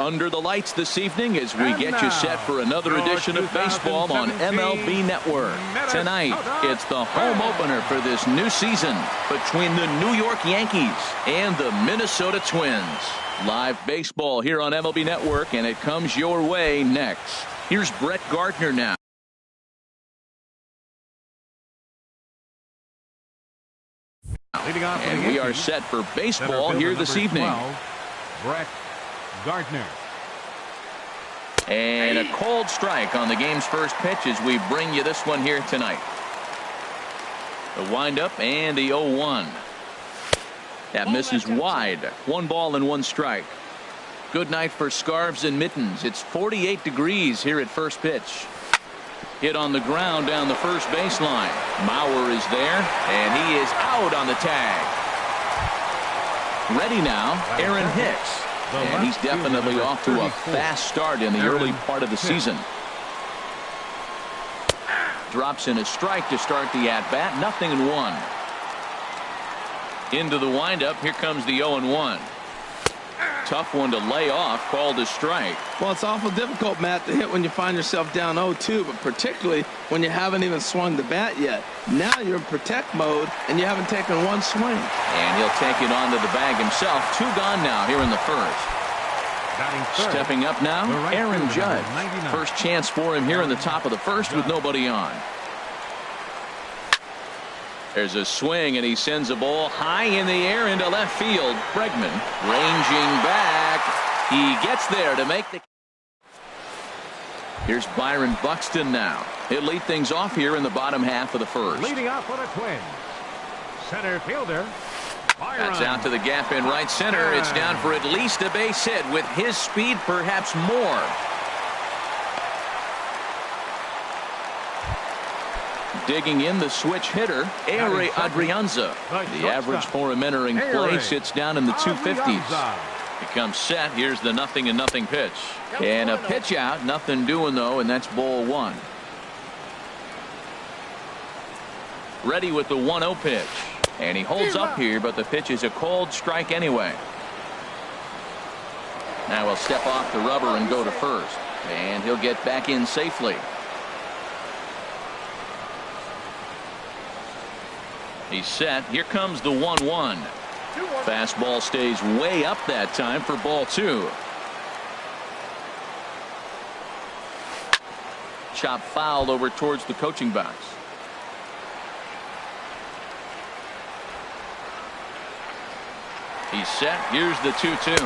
under the lights this evening as we get you set for another edition of baseball on MLB Network. Tonight, it's the home opener for this new season between the New York Yankees and the Minnesota Twins. Live baseball here on MLB Network, and it comes your way next. Here's Brett Gardner now. And we are set for baseball here this evening. 12, Brett Gardner. And a cold strike on the game's first pitch as we bring you this one here tonight. The windup and the 0-1. That misses wide. 1 ball and 1 strike. Good night for scarves and mittens. It's 48 degrees here at first pitch. Hit on the ground down the first baseline. Mauer is there, and he is out on the tag. Ready now, Aaron Hicks. And he's definitely off to a fast start in the early part of the season. Drops in a strike to start the at-bat. 0-1. Into the windup. Here comes the 0-1. Tough one to lay off, called a strike. Well, it's awful difficult, Matt, to hit when you find yourself down 0-2, but particularly when you haven't even swung the bat yet. Now you're in protect mode, and you haven't taken 1 swing. And he'll take it onto the bag himself. 2 gone now here in the first. Stepping up now, Aaron Judge. First chance for him here in the top of the first with nobody on. There's a swing, and he sends a ball high in the air into left field. Bregman ranging back. He gets there to make the... Here's Byron Buxton now. He'll lead things off here in the bottom half of the first. Leading off for the Twins, center fielder Byron. That's out to the gap in right center. It's down for at least a base hit. With his speed, perhaps more. Digging in the switch hitter, Ehire Adrianza. The average for him entering play sits down in the 250s. He comes set. Here's the 0-0 pitch. And a pitch out. Nothing doing, though, and that's ball 1. Ready with the 1-0 pitch. And he holds up here, but the pitch is a cold strike anyway. Now he'll step off the rubber and go to first. And he'll get back in safely. He's set. Here comes the 1-1. Fastball stays way up that time for ball 2. Chop fouled over towards the coaching box. He's set. Here's the 2-2.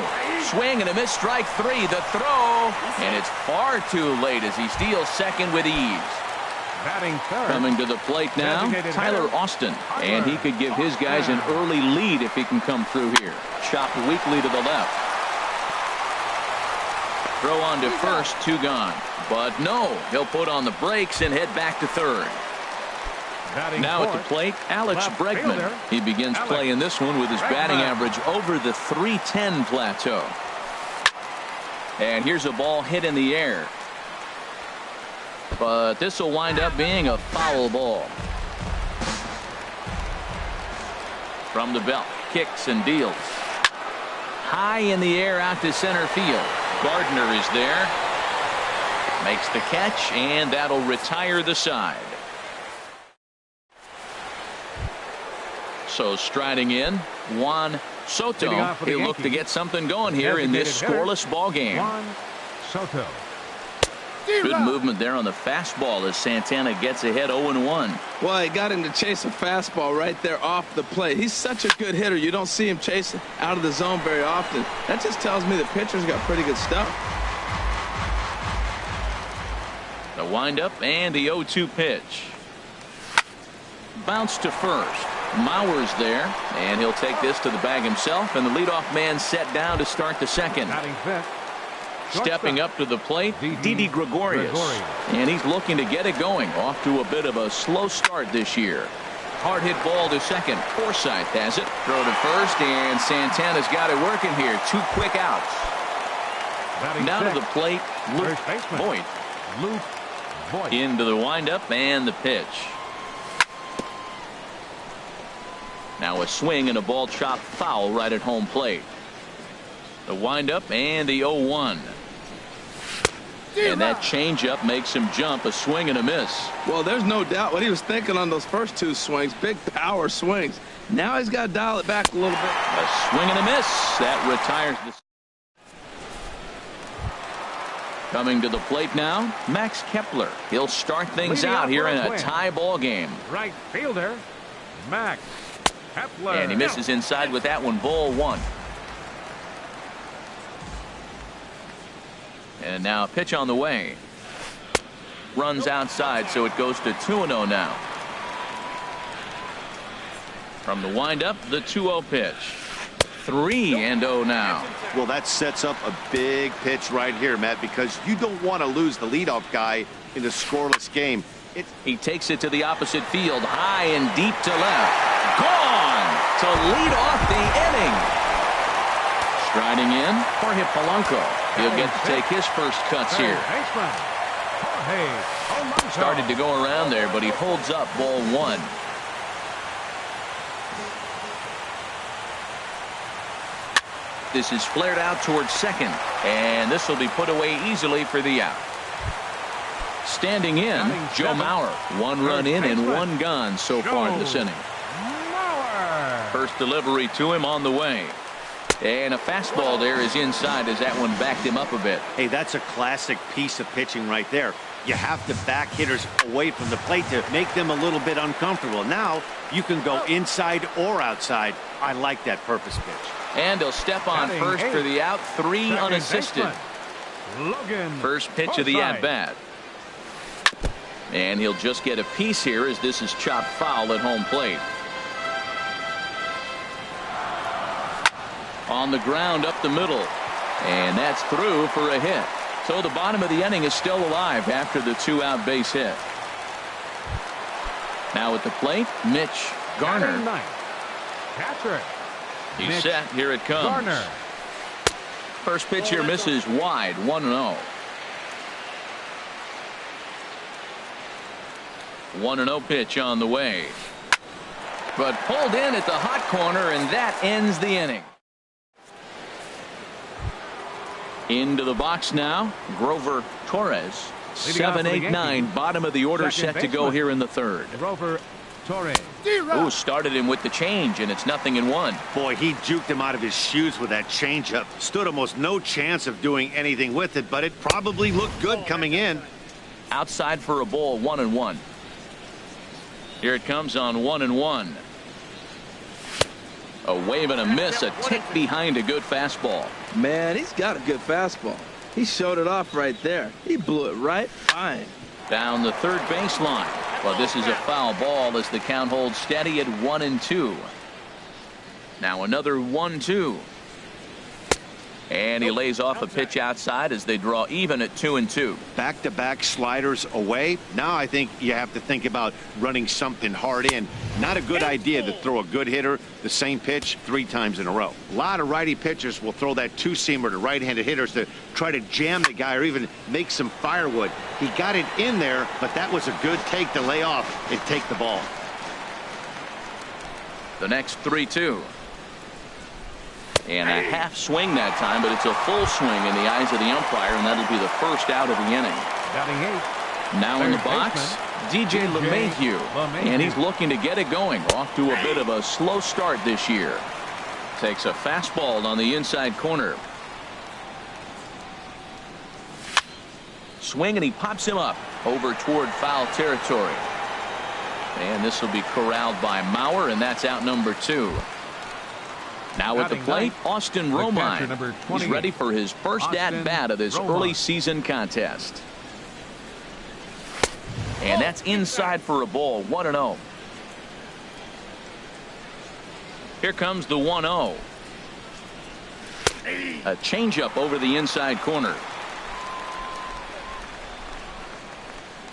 Swing and a miss. Strike 3. The throw. And it's far too late as he steals second with ease. Coming to the plate now, Tyler Austin, and he could give his guys an early lead if he can come through here. Chopped weakly to the left. Throw on to first, 2 gone. But no, he'll put on the brakes and head back to third. Now at the plate, Alex Bregman. He begins playing this one with his batting average over the .310 plateau. And here's a ball hit in the air. But this will wind up being a foul ball. From the belt, kicks and deals. High in the air out to center field. Gardner is there. Makes the catch, and that'll retire the side. So striding in, Juan Soto. He'll look to get something going here in this scoreless ball game. Juan Soto. Good movement there on the fastball as Santana gets ahead 0-1. Well, he got him to chase a fastball right there off the plate. He's such a good hitter. You don't see him chasing out of the zone very often. That just tells me the pitcher's got pretty good stuff. The windup and the 0-2 pitch. Bounce to first. Mauer's there, and he'll take this to the bag himself, and the leadoff man set down to start the second. Stepping up to the plate, Didi Gregorius. And he's looking to get it going. Off to a bit of a slow start this year. Hard hit ball to second. Forsythe has it. Throw to first, and Santana's got it working here. 2 quick outs. Now to the plate, Luke Voigt. Into the windup and the pitch. Now a swing and a ball chopped foul right at home plate. The windup and the 0-1. And that changeup makes him jump. A swing and a miss. Well, there's no doubt what he was thinking on those first two swings. Big power swings. Now he's got to dial it back a little bit. A swing and a miss. That retires the. Coming to the plate now, Max Kepler. He'll start things out here in a tie ball game. Right fielder, Max Kepler. And he misses inside with that one. Ball 1. And now a pitch on the way. Runs outside, so it goes to 2-0 now. From the windup, the 2-0 pitch. 3-0 now. Well, that sets up a big pitch right here, Matt, because you don't want to lose the leadoff guy in a scoreless game. He takes it to the opposite field, high and deep to left. Gone to lead off the inning. Striding in, Jorge Polanco. He'll get to take his first cuts here. Started to go around there, but he holds up ball 1. This is flared out towards second, and this will be put away easily for the out. Standing in, Joe Mauer. 1 run in and 1 gone so far this inning. First delivery to him on the way. And a fastball there is inside as that one backed him up a bit. Hey, that's a classic piece of pitching right there. You have to back hitters away from the plate to make them a little bit uncomfortable. Now you can go inside or outside. I like that purpose pitch. And he'll step on first for the out. 3 unassisted. First pitch of the at-bat. And he'll just get a piece here as this is chopped foul at home plate. On the ground up the middle. And that's through for a hit. So the bottom of the inning is still alive after the 2-out base hit. Now at the plate, Mitch Garner. Catcher. He's set. Here it comes. Garner. First pitch here misses wide. 1-0. 1-0 pitch on the way. But pulled in at the hot corner, and that ends the inning. Into the box now, Grover Torres. 7-8-9, bottom of the order, set to go here in the third. Grover Torres. Ooh, started him with the change, and it's 0-1. Boy, he juked him out of his shoes with that changeup. Stood almost no chance of doing anything with it, but it probably looked good coming in. Outside for a ball, 1-1. Here it comes on 1-1. A wave and a miss, a tick behind a good fastball. Man, he's got a good fastball. He showed it off right there. He blew it right fine. Down the third baseline. Well, this is a foul ball as the count holds steady at 1-2. Now another 1-2. And he lays off a pitch outside as they draw even at 2-2. Back-to-back sliders away. Now I think you have to think about running something hard in. Not a good idea to throw a good hitter the same pitch 3 times in a row. A lot of righty pitchers will throw that 2-seamer to right-handed hitters to try to jam the guy or even make some firewood. He got it in there, but that was a good take to lay off and take the ball. The next 3-2. And a half swing that time, but it's a full swing in the eyes of the umpire, and that'll be the first out of the inning. Now in the box, DJ LeMahieu, and he's looking to get it going. Off to a bit of a slow start this year. Takes a fastball on the inside corner. Swing, and he pops him up over toward foul territory. And this will be corralled by Mauer, and that's out number 2. Now at the plate, Austin Romine. He's ready for his first at-bat of this early season contest. And that's inside for a ball, 1-0. Here comes the 1-0. A changeup over the inside corner.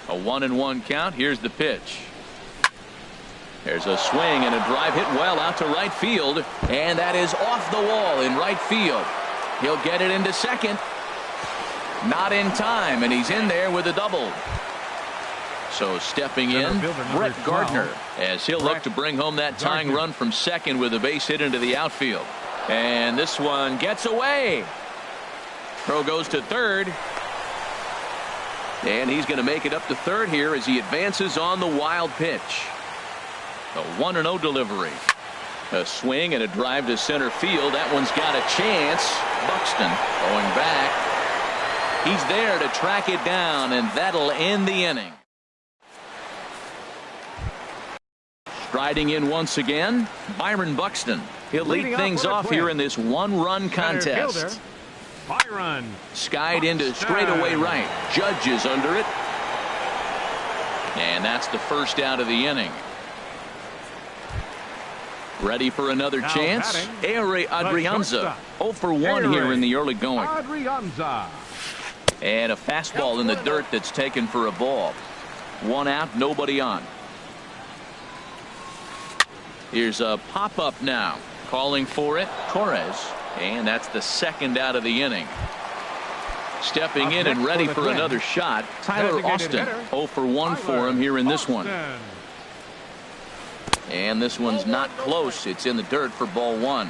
A 1-1 count. Here's the pitch. There's a swing and a drive hit well out to right field, and that is off the wall in right field. He'll get it into second. Not in time, and he's in there with a double. So stepping in, Brett Gardner, as he'll look to bring home that tying run from second with a base hit into the outfield. And this one gets away. Throw goes to third. And he's going to make it up to third here as he advances on the wild pitch. A 1-0 delivery. A swing and a drive to center field. That one's got a chance. Buxton going back. He's there to track it down, and that'll end the inning. Striding in once again, Byron Buxton. He'll lead things off here in this one-run contest. Byron. Skied into straightaway right. Judge is under it. And that's the first out of the inning. Ready for another chance. Ehire Adrianza. 0 for 1 here in the early going. Adrianza. And a fastball in the dirt that's taken for a ball. 1 out, nobody on. Here's a pop-up now. Calling for it, Torres. And that's the second out of the inning. Stepping in and ready for another shot, Tyler Austin. 0 for 1 for him here in this one. And this one's not close. It's in the dirt for ball 1.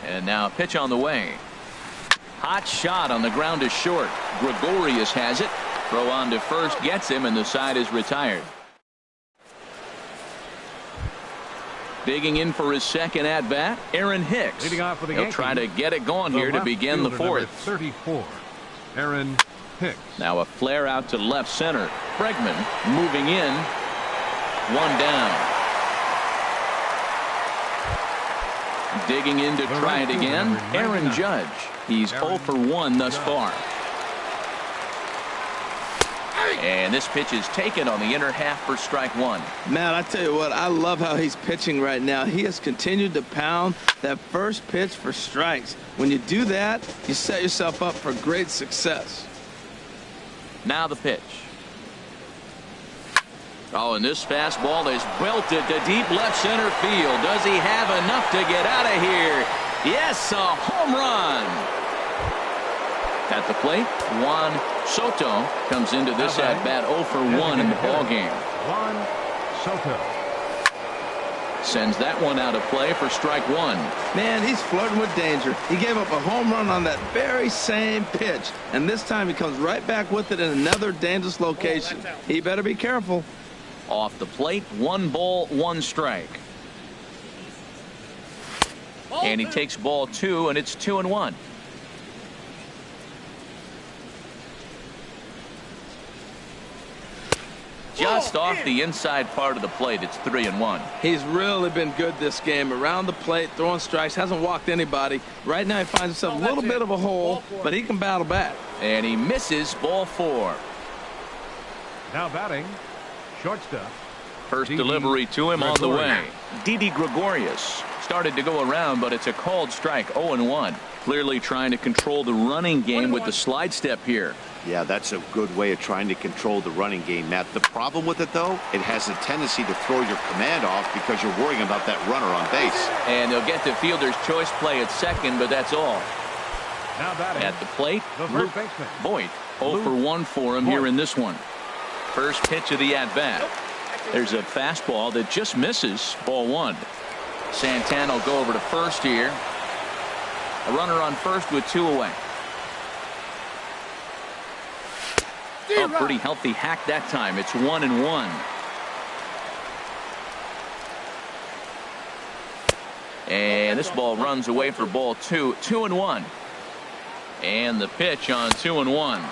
And now a pitch on the way. Hot shot on the ground is short. Gregorius has it. Throw on to first gets him, and the side is retired. Digging in for his second at bat, Aaron Hicks. He'll try to get it going here to begin the fourth. 34, Aaron Hicks. Now a flare out to left center. Bregman moving in. 1 down. Digging in to try it again, Aaron Judge. He's 0 for 1 thus far. And this pitch is taken on the inner half for strike 1. Man, I tell you what, I love how he's pitching right now. He has continued to pound that first pitch for strikes. When you do that, you set yourself up for great success. Now the pitch. Oh, and this fastball is belted to deep left center field. Does he have enough to get out of here? Yes, a home run. At the plate, Juan Soto comes into this at-bat 0 for 1 in the ballgame. Juan Soto sends that one out of play for strike 1. Man, he's flirting with danger. He gave up a home run on that very same pitch, and this time he comes right back with it in another dangerous location. He better be careful. Off the plate, 1 ball, 1 strike. And he takes ball 2, and it's 2-1. Just off the inside part of the plate, it's 3-1. He's really been good this game. Around the plate, throwing strikes, hasn't walked anybody. Right now he finds himself a little bit of a hole, but he can battle back. And he misses ball 4. now batting, shortstop. First delivery to him on the way. Didi Gregorius started to go around, but it's a called strike. 0-1. Clearly trying to control the running game with the slide step here. Yeah, that's a good way of trying to control the running game, Matt. The problem with it, though, it has a tendency to throw your command off because you're worrying about that runner on base. And they'll get the fielder's choice play at second, but that's all. Now batting, at the plate, Luke baseman. Boyd. 0 for 1 for him here in this one. First pitch of the at-bat. There's a fastball that just misses. Ball 1. Santana will go over to first here. A runner on first with 2 away. A pretty healthy hack that time. It's 1-1. And this ball runs away for ball 2. 2-1. And the pitch on 2-1.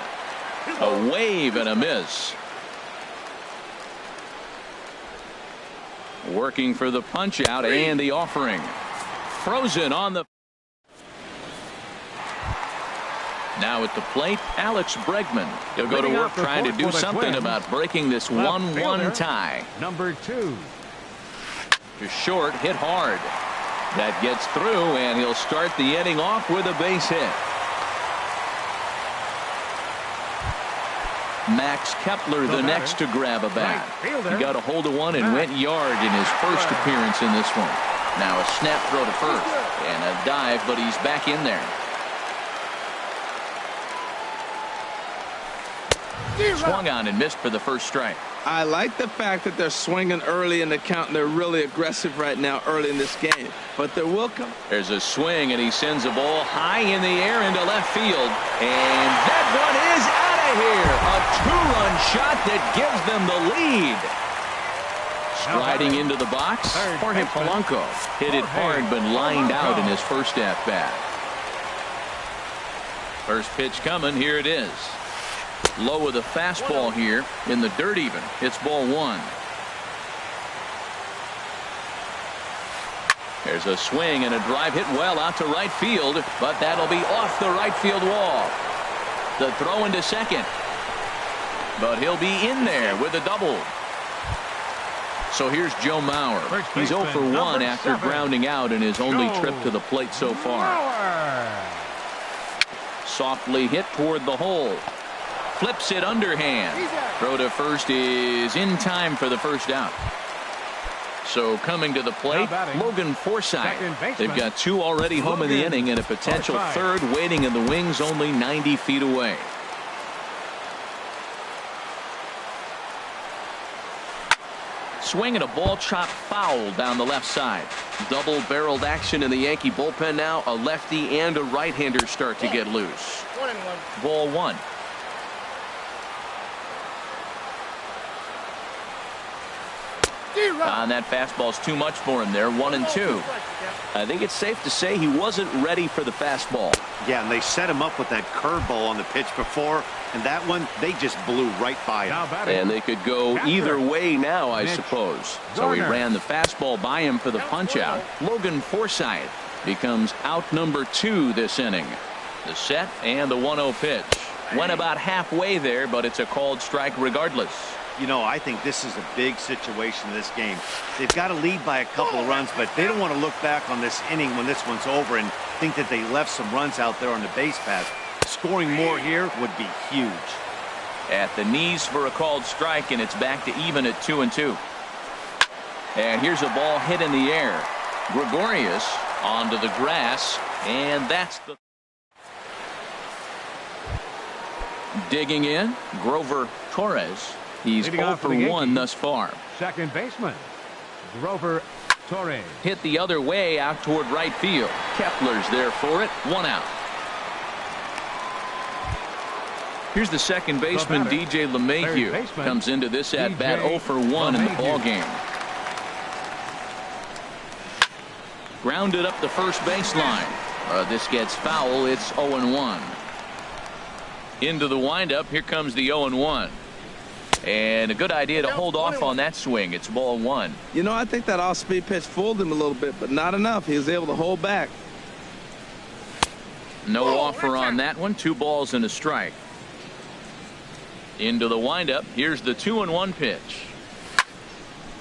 A wave and a miss. Working for the punch out and the offering. Frozen on the. Now at the plate, Alex Bregman. He'll go to work trying to do something about breaking this 1-1 tie. Number 2. Just short, hit hard. That gets through, and he'll start the inning off with a base hit. Max Kepler the next to grab a bat. He got a hold of one and went yard in his first appearance in this one. Now a snap throw to first and a dive, but he's back in there. Swung on and missed for the first strike. I like the fact that they're swinging early in the count, and they're really aggressive right now early in this game. But there will come. There's a swing, and he sends a ball high in the air into left field. And that one is out of here. A two-run shot that gives them the lead. Striding into the box, Jorge Polanco hit it hard but lined out in his first at-bat. First pitch coming. Here it is. Low with a fastball here in the dirt even. It's ball one. There's a swing and a drive hit well out to right field, but that'll be off the right field wall. The throw into second. But he'll be in there with a double. So here's Joe Mauer. He's 0 for 1 after grounding out in his only trip to the plate so far. Softly hit toward the hole. Flips it underhand. Throw to first is in time for the first out. So coming to the plate, Logan Forsythe. They've got two already home in the inning and a potential third waiting in the wings only 90 feet away. Swing and a ball chopped foul down the left side. Double-barreled action in the Yankee bullpen now. A lefty and a right-hander start to get loose. 1-1. Ball one. And that fastball's too much for him there. 1-2. I think it's safe to say he wasn't ready for the fastball. Yeah, and they set him up with that curveball on the pitch before, and that one, they just blew right by him. And they could go either way now, I suppose. So he ran the fastball by him for the punch-out. Logan Forsythe becomes out number 2 this inning. The set and the 1-0 pitch. Went about halfway there, but it's a called strike regardless. You know, I think this is a big situation in this game. They've got to lead by a couple of runs, but they don't want to look back on this inning when this one's over and think that they left some runs out there on the base pass. Scoring more here would be huge. At the knees for a called strike, and it's back to even at 2-2. And here's a ball hit in the air. Gregorius onto the grass, and that's the... Digging in, Grover Torres. He's 0 for 1 thus far. Second baseman, Grover Torres. Hit the other way out toward right field. Kepler's there for it. 1 out. Here's the second baseman, DJ LeMahieu. Comes into this at-bat 0 for 1 in the ballgame. Grounded up the first baseline. This gets foul. It's 0-1. Into the windup. Here comes the 0-1. And a good idea to hold off on that swing. It's ball one. You know, I think that off-speed pitch fooled him a little bit, but not enough. He was able to hold back. No offer on that one. 2 balls and a strike. Into the windup. Here's the 2-1 pitch.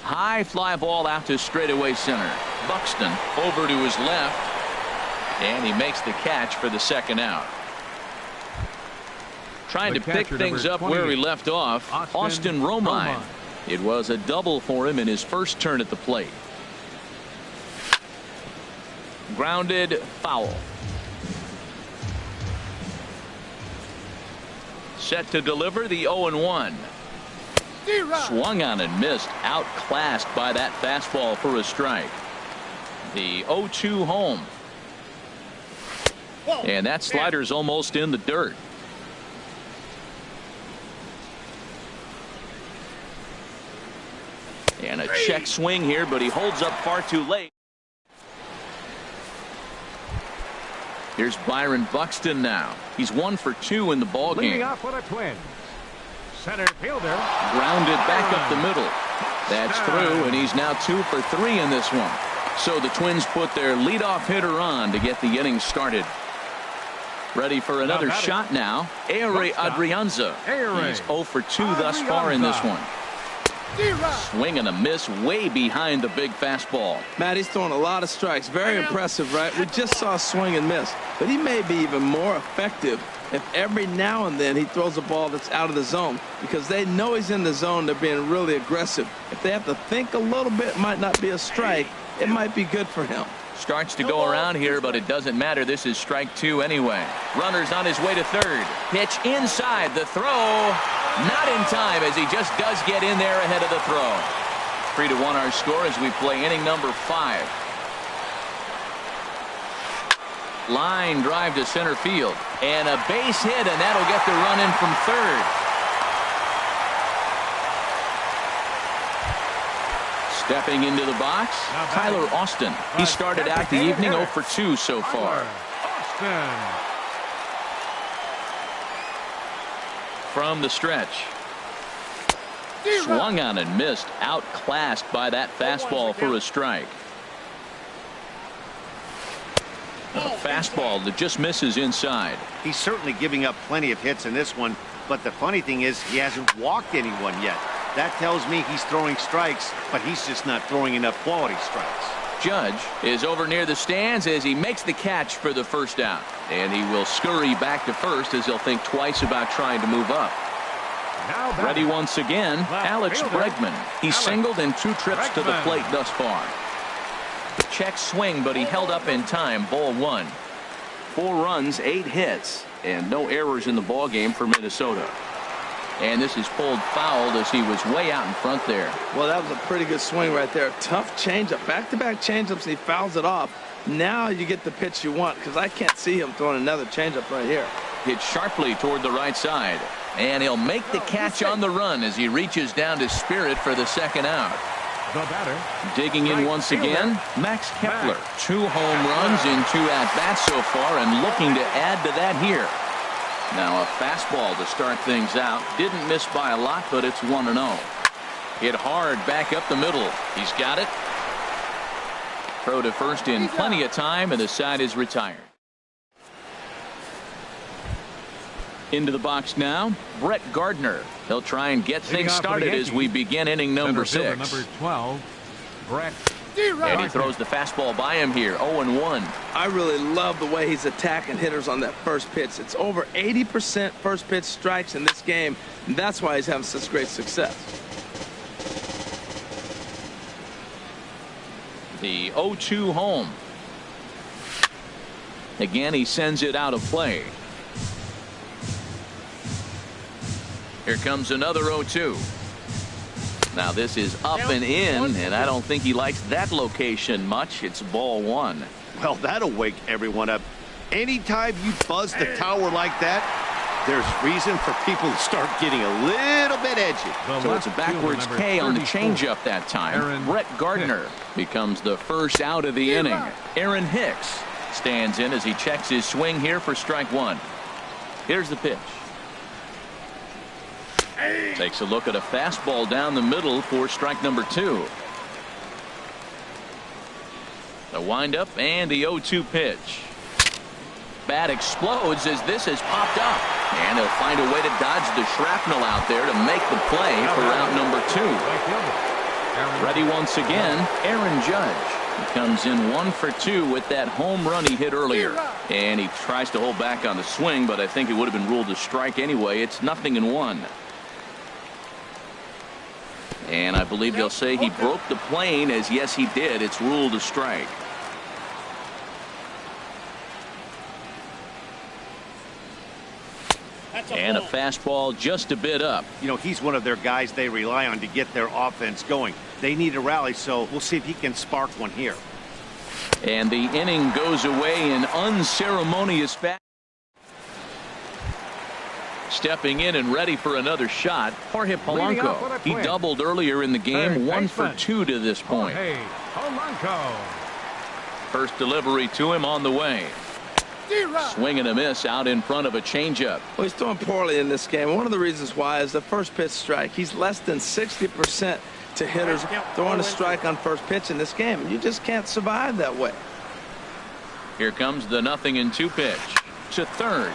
High fly ball out to straightaway center. Buxton over to his left. And he makes the catch for the second out. Trying to pick things up where he left off, Austin Romine. It was a double for him in his first turn at the plate. Grounded, foul. Set to deliver the 0-1. Swung on and missed, outclassed by that fastball for a strike. The 0-2 home. And that slider's almost in the dirt. And a check swing here, but he holds up far too late. Here's Byron Buxton now. He's 1 for 2 in the ballgame. Leading off for the Twins. Center fielder. Grounded back up the middle. That's through, and he's now 2 for 3 in this one. So the Twins put their leadoff hitter on to get the inning started. Ready for another shot now. Ehire Adrianza. He's 0 for 2 thus far in this one. Swing and a miss way behind the big fastball. Matt, he's throwing a lot of strikes. Very impressive, right? We just saw a swing and miss, but he may be even more effective if every now and then he throws a ball that's out of the zone, because they know he's in the zone. They're being really aggressive. If they have to think a little bit, it might not be a strike. It might be good for him. Starts to go around here, but it doesn't matter. This is strike 2 anyway. Runner's on his way to third. Pitch inside. The throw not in time, as he just does get in there ahead of the throw. 3-1 our score as we play inning number 5. Line drive to center field. And a base hit, and that'll get the run in from third. Stepping into the box, Tyler Austin. He started out the evening 0 for 2 so far. From the stretch. Swung on and missed. Outclassed by that fastball for a strike. A fastball that just misses inside. He's certainly giving up plenty of hits in this one, but the funny thing is he hasn't walked anyone yet. That tells me he's throwing strikes, but he's just not throwing enough quality strikes. Judge is over near the stands as he makes the catch for the first out. And he will scurry back to first as he'll think twice about trying to move up. Ready once again, Alex Bregman. He singled in 2 trips to the plate thus far. Check swing, but he held up in time. Ball 1. 4 runs, 8 hits, and no errors in the ball game for Minnesota. And this is pulled fouled as he was way out in front there. Well, that was a pretty good swing right there. Tough changeup. Back-to-back changeups, and he fouls it off. Now you get the pitch you want, because I can't see him throwing another changeup right here. Hit sharply toward the right side. And he'll make the catch on the run as he reaches down to Spirit for the second out. The batter. Digging in once again, Max Kepler. 2 home runs in 2 at-bats so far, and looking to add to that here. Now a fastball to start things out. Didn't miss by a lot, but it's 1-0. Hit hard back up the middle. He's got it. Throw to first in plenty of time, and the side is retired. Into the box now, Brett Gardner. He'll try and get things started as we begin inning number 6. Number 12, Brett. And he throws the fastball by him here, 0-1. I really love the way he's attacking hitters on that first pitch. It's over 80% first pitch strikes in this game, and that's why he's having such great success. The 0-2 home. Again, he sends it out of play. Here comes another 0-2. Now this is up and in, and I don't think he likes that location much. It's ball 1. Well, that'll wake everyone up. Anytime you buzz the tower like that, there's reason for people to start getting a little bit edgy. So it's a backwards K on the changeup that time. Brett Gardner becomes the first out of the inning. Aaron Hicks stands in as he checks his swing here for strike 1. Here's the pitch. Takes a look at a fastball down the middle for strike number 2. The windup and the 0-2 pitch. Bat explodes as this has popped up. And he'll find a way to dodge the shrapnel out there to make the play for route number 2. Ready once again, Aaron Judge. He comes in 1 for 2 with that home run he hit earlier. And he tries to hold back on the swing, but I think it would have been ruled a strike anyway. It's 0-1. And I believe they'll say he broke the plane, as yes he did. It's ruled a strike. And a fastball just a bit up. You know, he's one of their guys they rely on to get their offense going. They need a rally, so we'll see if he can spark one here. And the inning goes away in unceremonious fashion. Stepping in and ready for another shot, Jorge Polanco. He doubled earlier in the game, 1 for 2 to this point. First delivery to him on the way. Swing and a miss out in front of a changeup. Well, he's throwing poorly in this game. One of the reasons why is the first pitch strike. He's less than 60% to hitters throwing a strike on first pitch in this game. And you just can't survive that way. Here comes the 0-2 pitch to third.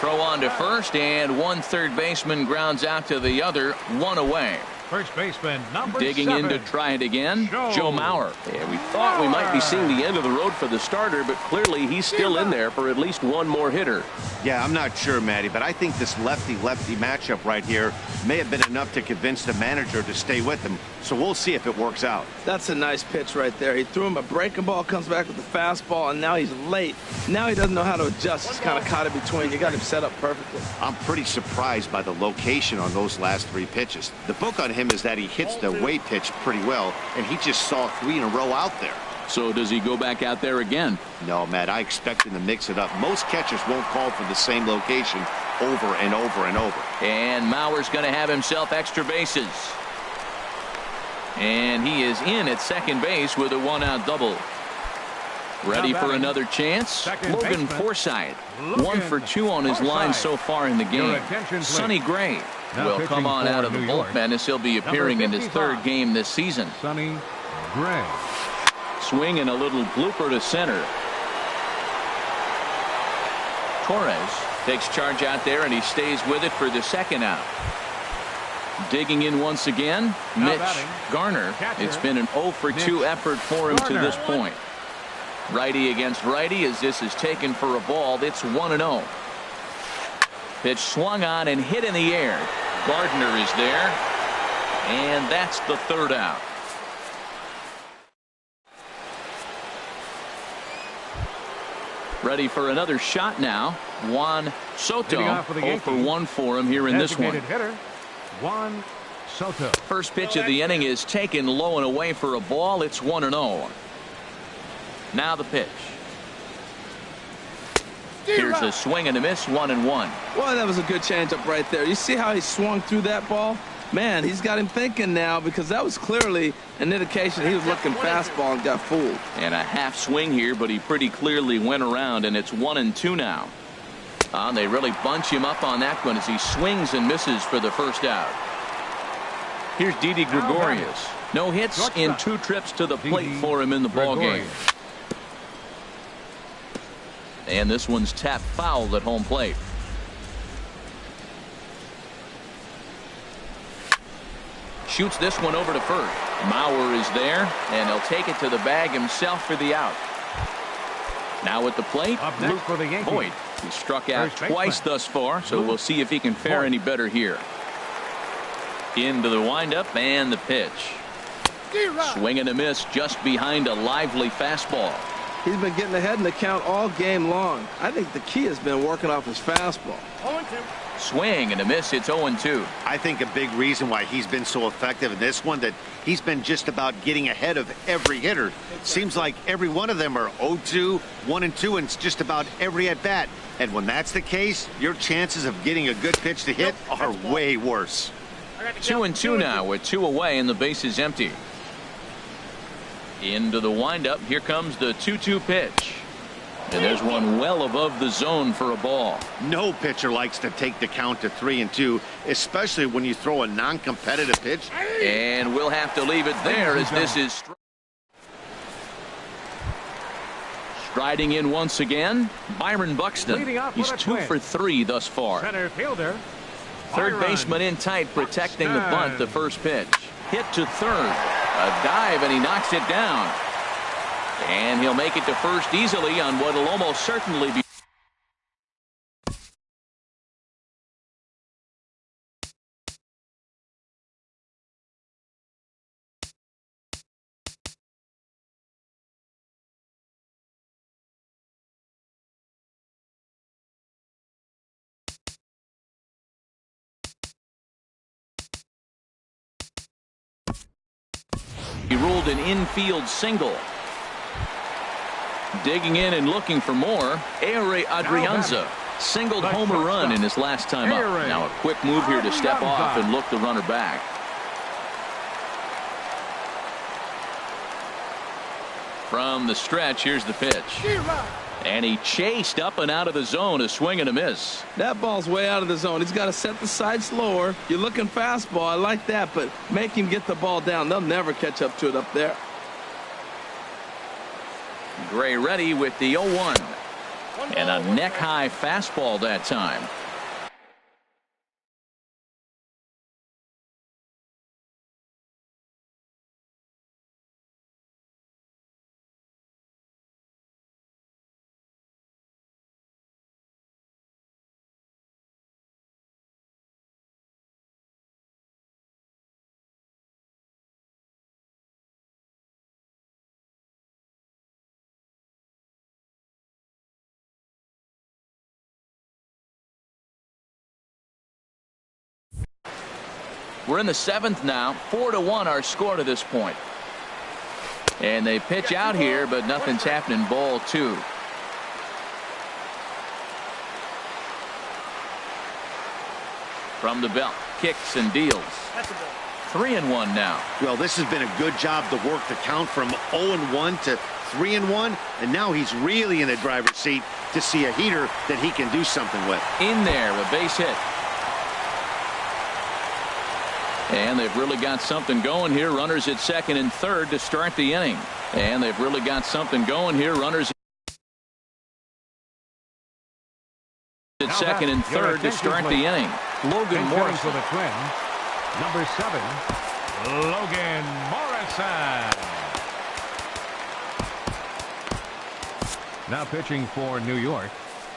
Throw on to first, and one third baseman grounds out to the other, 1 away. First baseman, number Digging 7. in to try it again, Joe Mauer. Yeah, we thought we might be seeing the end of the road for the starter, but clearly he's still in there for at least one more hitter. Yeah, I'm not sure, Matty, but I think this lefty-lefty matchup right here may have been enough to convince the manager to stay with him. So we'll see if it works out. That's a nice pitch right there. He threw him a breaking ball, comes back with the fastball, and now he's late. Now he doesn't know how to adjust. He's kind of caught in between. You got him set up perfectly. I'm pretty surprised by the location on those last 3 pitches. The book on him is that he hits the way pitch pretty well, and he just saw 3 in a row out there. So does he go back out there again? No, Matt, I expect him to mix it up. Most catchers won't call for the same location over and over and over. And Mauer's going to have himself extra bases. And he is in at second base with a 1-out double. Ready for another chance? Logan Forsythe, 1 for 2 on his line so far in the game. Sonny Gray will come on out of the bullpen as he'll be appearing in his 3rd game this season. Sonny Gray. Swing and a little blooper to center. Torres takes charge out there, and he stays with it for the 2nd out. Digging in once again, Mitch Garner. It's been an 0 for 2 effort for him to this point. Righty against righty as this is taken for a ball. It's 1-0. Pitch swung on and hit in the air. Gardner is there, and that's the 3rd out. Ready for another shot now. Juan Soto, 0 for 1 for him here in this one. Hitter, Juan Soto. First pitch of the inning is taken low and away for a ball. It's 1-0. Now the pitch. Here's a swing and a miss, 1-1. Well, that was a good changeup right there. You see how he swung through that ball? Man, he's got him thinking now, because that was clearly an indication he was looking fastball and got fooled. And a half swing here, but he pretty clearly went around, and it's 1-2 now. They really bunch him up on that one as he swings and misses for the 1st out. Here's Didi Gregorius. No hits in 2 trips to the plate for him in the ball game. And this one's tapped foul at home plate. Shoots this one over to first. Mauer is there, and he'll take it to the bag himself for the out. Now at the plate, Luke Voit. He struck out twice thus far, so we'll see if he can fare any better here. Into the windup and the pitch. Swing and a miss just behind a lively fastball. He's been getting ahead in the count all game long. I think the key has been working off his fastball. 0-2. Swing and a miss. It's 0-2. I think a big reason why he's been so effective in this one, that he's been just about getting ahead of every hitter. Seems like every one of them are 0-2, 1-2, and it's just about every at bat. And when that's the case, your chances of getting a good pitch to hit are way worse. 2-2 now with 2 away and the base is empty. Into the windup. Here comes the 2-2 pitch. And there's one well above the zone for a ball. No pitcher likes to take the count to 3-2, especially when you throw a non-competitive pitch. And we'll have to leave it there as this is striding in once again. Byron Buxton. He's 2 for 3 thus far. Center fielder. Third baseman in tight, protecting the bunt. The first pitch. Hit to third. A dive, and he knocks it down. And he'll make it to first easily on what will almost certainly be. He ruled an infield single. Digging in and looking for more. Ehire Adrianza singled home a run in his last time up. Now a quick move here to step off and look the runner back. From the stretch, here's the pitch. And he chased up and out of the zone, a swing and a miss. That ball's way out of the zone. He's got to set the side slower. You're looking fastball. I like that, but make him get the ball down. They'll never catch up to it up there. Gray ready with the 0-1. And a neck-high fastball that time. We're in the 7th now. 4-1 our score to this point. And they pitch out here, but nothing's happening. Ball 2. From the belt, kicks and deals. 3-1 now. Well, this has been a good job to work the count from 0-1 to 3-1, and now he's really in the driver's seat to see a heater that he can do something with. In there, a base hit. And they've really got something going here. Runners at 2nd and 3rd to start the inning. And they've really got something going here. Runners at 2nd and 3rd to start the inning. Logan Morrison for the Twins. Number 7, Logan Morrison. Now pitching for New York.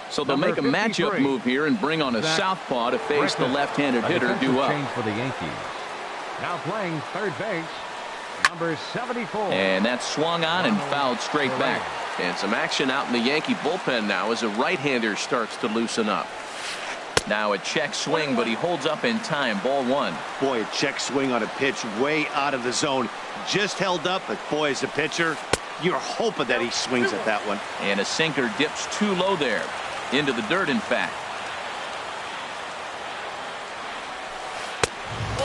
So they'll make a matchup move here and bring on a southpaw to face the left-handed hitter due up. Change for the Yankees. Now playing third base, number 74. And that's swung on and fouled straight back. And some action out in the Yankee bullpen now as a right-hander starts to loosen up. Now a check swing, but he holds up in time. Ball 1. Boy, a check swing on a pitch way out of the zone. Just held up, but boy, as a pitcher, you're hoping that he swings at that one. And a sinker dips too low there. Into the dirt, in fact.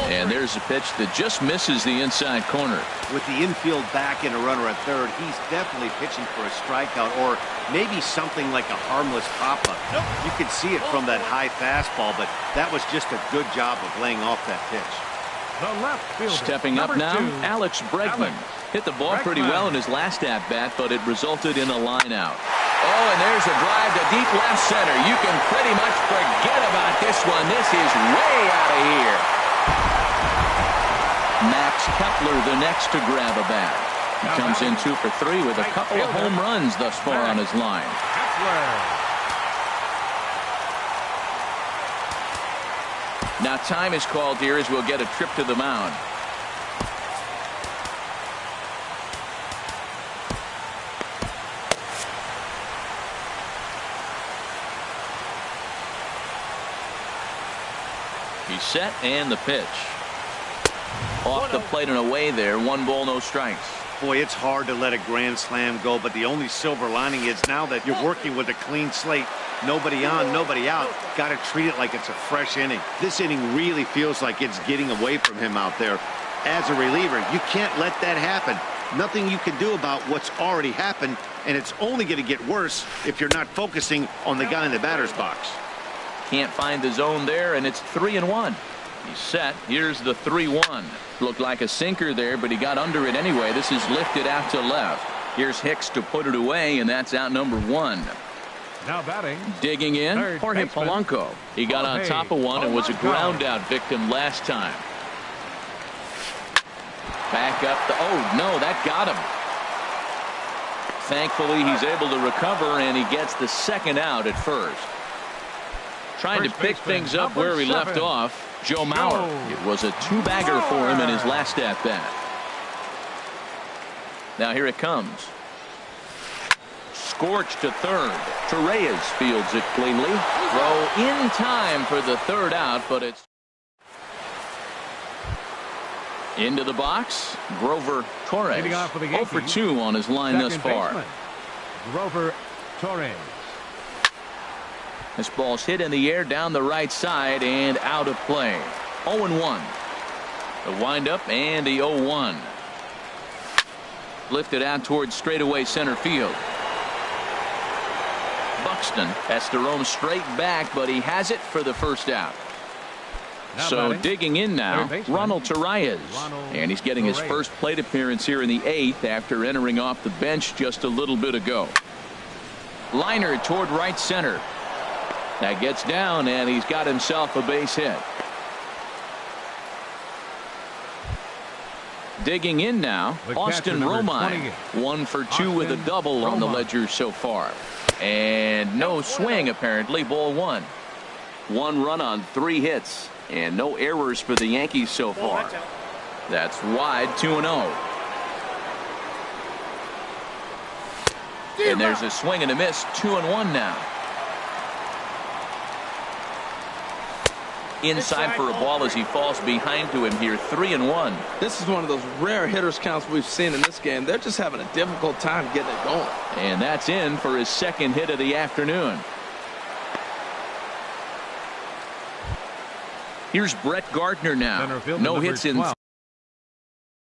And there's a pitch that just misses the inside corner. With the infield back and a runner at third, he's definitely pitching for a strikeout or maybe something like a harmless pop-up. You could see it from that high fastball, but that was just a good job of laying off that pitch. The left fielder, stepping up now, 2, Alex Bregman. Hit the ball pretty well in his last at-bat, but it resulted in a line out. Oh, and there's a drive to deep left center. You can pretty much forget about this one. This is way out of here. Max Kepler the next to grab a bat. He comes in 2 for 3 with a couple of home runs thus far on his line. Now time is called here as we'll get a trip to the mound. He's set and the pitch. Off the plate and away there. 1 ball, no strikes. Boy, it's hard to let a grand slam go, but the only silver lining is now that you're working with a clean slate, nobody on, nobody out, got to treat it like it's a fresh inning. This inning really feels like it's getting away from him out there. As a reliever, you can't let that happen. Nothing you can do about what's already happened, and it's only going to get worse if you're not focusing on the guy in the batter's box. Can't find the zone there, and it's 3-1. He's set. Here's the 3-1. Looked like a sinker there, but he got under it anyway. This is lifted out to left. Here's Hicks to put it away, and that's out number 1. Now batting. Digging in, Jorge Polanco. He got on top of one and was a ground out victim last time. Back up the, oh no, that got him. Thankfully he's able to recover, and he gets the second out at first. Trying to pick things up where he left off. Joe Mauer. It was a 2-bagger for him in his last at-bat. Now here it comes. Scorch to third. Torreyes fields it cleanly. Throw in time for the third out, but it's into the box. Grover Torreyes. 0 for 2 on his line thus far. Grover Torreyes. This ball's hit in the air down the right side and out of play. 0-1. The windup and the 0-1. Lifted out towards straightaway center field. Buxton has to roam straight back, but he has it for the first out. So digging in now, Ronald Torreyes. And he's getting his first plate appearance here in the 8th after entering off the bench just a little bit ago. Liner toward right center. That gets down, and he's got himself a base hit. Digging in now, Austin Romine. 1 for 2 with a double on the ledger so far. And no swing, apparently. Ball 1. 1 run on 3 hits. And no errors for the Yankees so far. That's wide. 2-0. And there's a swing and a miss. 2-1 now. inside for a ball as he falls behind to him here. 3-1. This is one of those rare hitters counts we've seen in this game. They're just having a difficult time getting it going. And that's in for his second hit of the afternoon. Here's Brett Gardner now. No hits in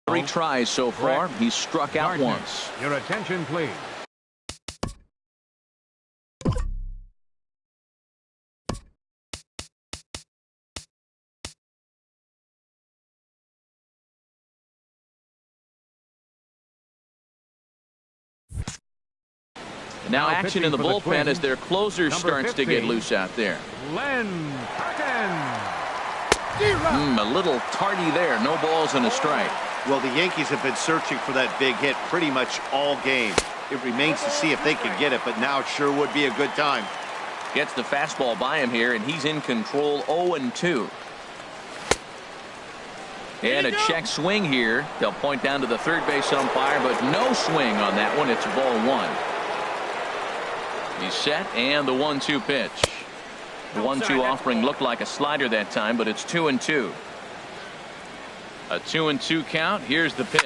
3 tries so far. He's struck out once. Your attention, please. Now action in the bullpen as their closer starts to get loose out there. Len Perkins. A little tardy there. No balls and a strike. Well, the Yankees have been searching for that big hit pretty much all game. It remains to see if they can get it, but now it sure would be a good time. Gets the fastball by him here, and he's in control. 0-2. And a check swing here. They'll point down to the third base umpire, but no swing on that one. It's ball 1. He's set, and the 1-2 pitch. The 1-2 offering looked like a slider that time, but it's 2-2. A 2-2 count. Here's the pitch.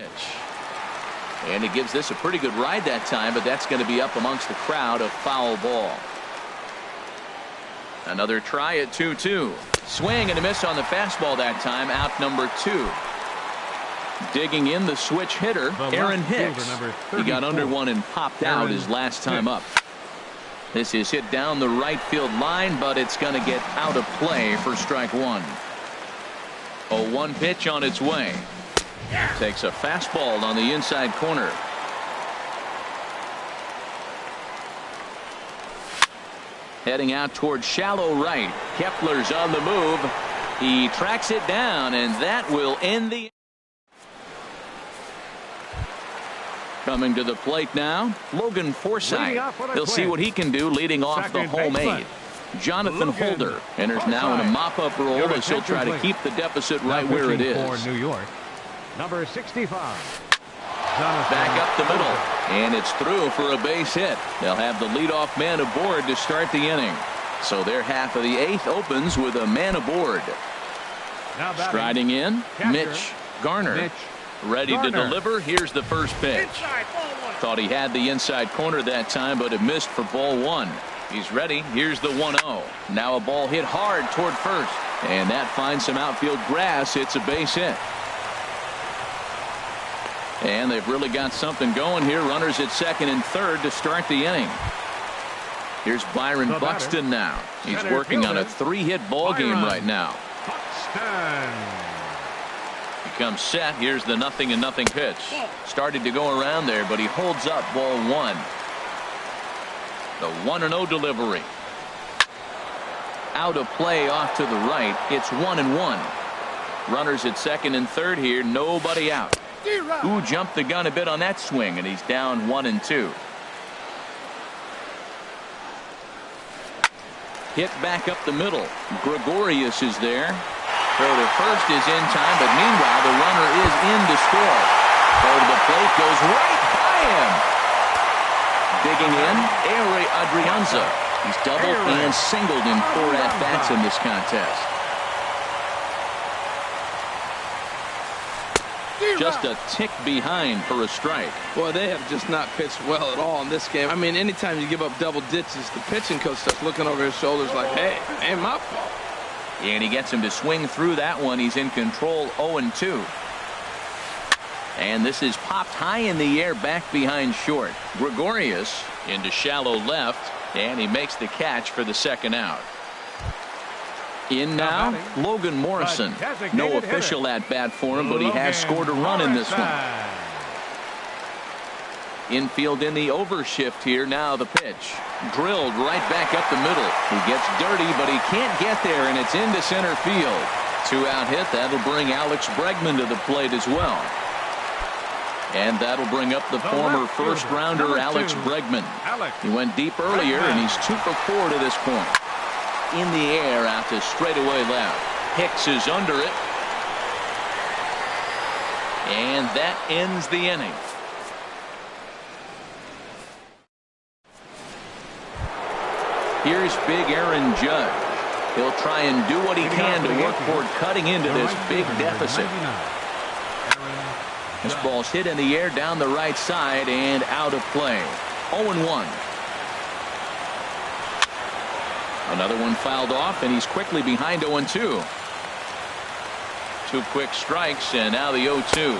And he gives this a pretty good ride that time, but that's going to be up amongst the crowd. A foul ball. Another try at 2-2. Swing and a miss on the fastball that time. Out number 2. Digging in the switch hitter, Aaron Hicks. He got under one and popped out his last time up. This is hit down the right field line, but it's going to get out of play for strike 1. A 1 pitch on its way. Takes a fastball on the inside corner. Heading out towards shallow right. Kepler's on the move. He tracks it down, and that will end the. Coming to the plate now, Logan Forsythe. He'll see what he can do leading off the home 8. Jonathan Holder enters now in a mop-up role as he'll try to keep the deficit right where it is. For New York, number 65. Back up the middle, and it's through for a base hit. They'll have the leadoff man aboard to start the inning. So their half of the 8th opens with a man aboard. Striding in, Mitch Garner. Ready to deliver. Here's the first pitch. Thought he had the inside corner that time, but it missed for ball 1. He's ready. Here's the 1-0. Now a ball hit hard toward first, and that finds some outfield grass. It's a base hit. And they've really got something going here. Runners at second and third to start the inning. Here's Byron Buxton now. He's working on a 3-hit ball game right now. He comes set. Here's the 0-0 pitch. Started to go around there, but he holds up ball 1. The 1-0 delivery. Out of play off to the right. It's 1-1. Runners at second and third here. Nobody out. Who jumped the gun a bit on that swing, and he's down 1-2. Hit back up the middle. Gregorius is there. Throw to first is in time, but meanwhile the runner is in to score. Throw to the plate goes right by him. Digging in, Ehire Adrianza. He's doubled and singled in 4 at-bats in this contest. Just a tick behind for a strike. Boy, they have just not pitched well at all in this game. I mean, anytime you give up double digits, the pitching coach starts looking over his shoulders like, hey, ain't my fault. And he gets him to swing through that one. He's in control. 0-2. And this is popped high in the air back behind short. Gregorius into shallow left, and he makes the catch for the second out. In now, Logan Morrison. No official at-bat for him, but he has scored a run in this one. Infield in the overshift here. Now the pitch. Drilled right back up the middle. He gets dirty, but he can't get there, and it's into center field. 2-out hit. That'll bring Alex Bregman to the plate as well. And that'll bring up the former first-rounder Alex Bregman. He went deep earlier, and he's 2 for 4 to this point. In the air out to straightaway left. Hicks is under it. And that ends the inning. Here's big Aaron Judge. He'll try and do what he can to work toward cutting into this big deficit. This ball's hit in the air down the right side and out of play. 0-1. Another one fouled off, and he's quickly behind 0-2. 2 quick strikes, and now the 0-2.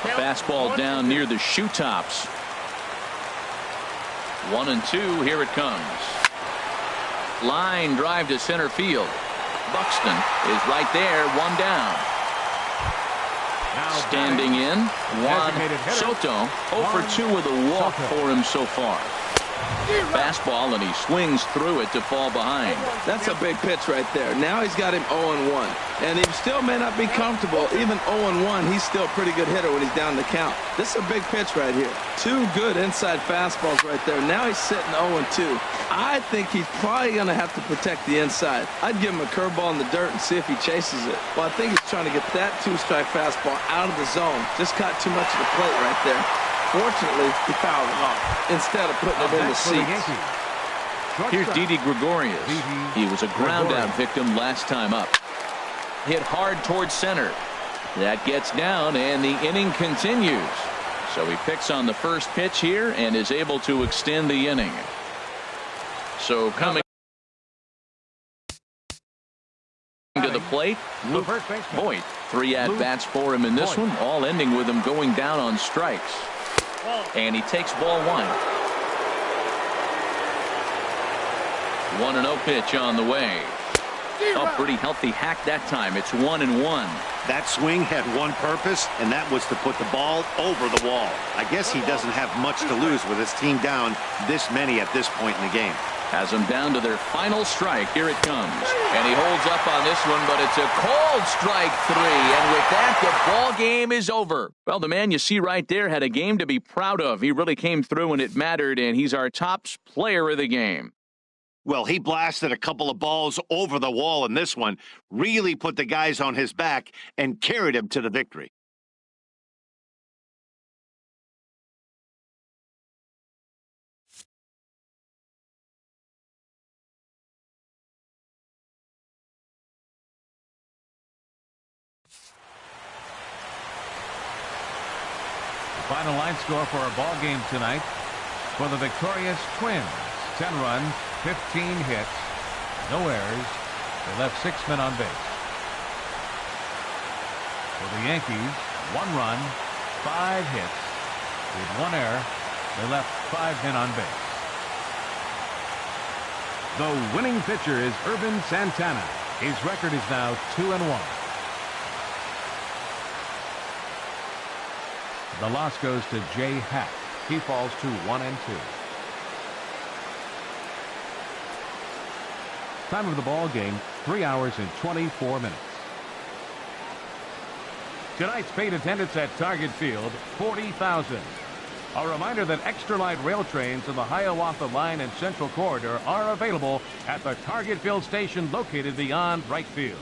Fastball down near the shoe tops. 1-2. Here it comes. Line drive to center field. Buxton is right there. 1 down. Standing in, Juan Soto. 0 for 2 with a walk for him so far. Fastball, and he swings through it to fall behind. That's a big pitch right there. Now he's got him 0-1. And he still may not be comfortable. Even 0-1, he's still a pretty good hitter when he's down the count. This is a big pitch right here. 2 good inside fastballs right there. Now he's sitting 0-2. I think he's probably going to have to protect the inside. I'd give him a curveball in the dirt and see if he chases it. Well, I think he's trying to get that 2-strike fastball out of the zone. Just caught too much of the plate right there. Fortunately, he fouled it off instead of putting it in the seats. Here's Didi Gregorius. He was a ground-out victim last time up. Hit hard towards center. That gets down, and the inning continues. So he picks on the first pitch here and is able to extend the inning. So coming to the plate, Luke Voit. 3 at-bats for him in this one, all ending with him going down on strikes. And he takes ball 1. 1-0 pitch on the way. A pretty healthy hack that time. It's 1-1. That swing had one purpose, and that was to put the ball over the wall. I guess he doesn't have much to lose with his team down this many at this point in the game. Has them down to their final strike. Here it comes. And he holds up on this one, but it's a cold strike 3. And with that, the ball game is over. Well, the man you see right there had a game to be proud of. He really came through and it mattered, and he's our top player of the game. Well, he blasted a couple of balls over the wall in this one, really put the guys on his back and carried him to the victory. Final line score for our ball game tonight. For the victorious Twins, 10 runs, 15 hits, no errors. They left 6 men on base. For the Yankees, 1 run, 5 hits, with 1 error. They left 5 men on base. The winning pitcher is Urban Santana. His record is now 2-1. The loss goes to Jay Hack. He falls to 1-2. Time of the ball game, 3 hours and 24 minutes. Tonight's paid attendance at Target Field, 40,000. A reminder that extra light rail trains in the Hiawatha Line and Central Corridor are available at the Target Field station located beyond right field.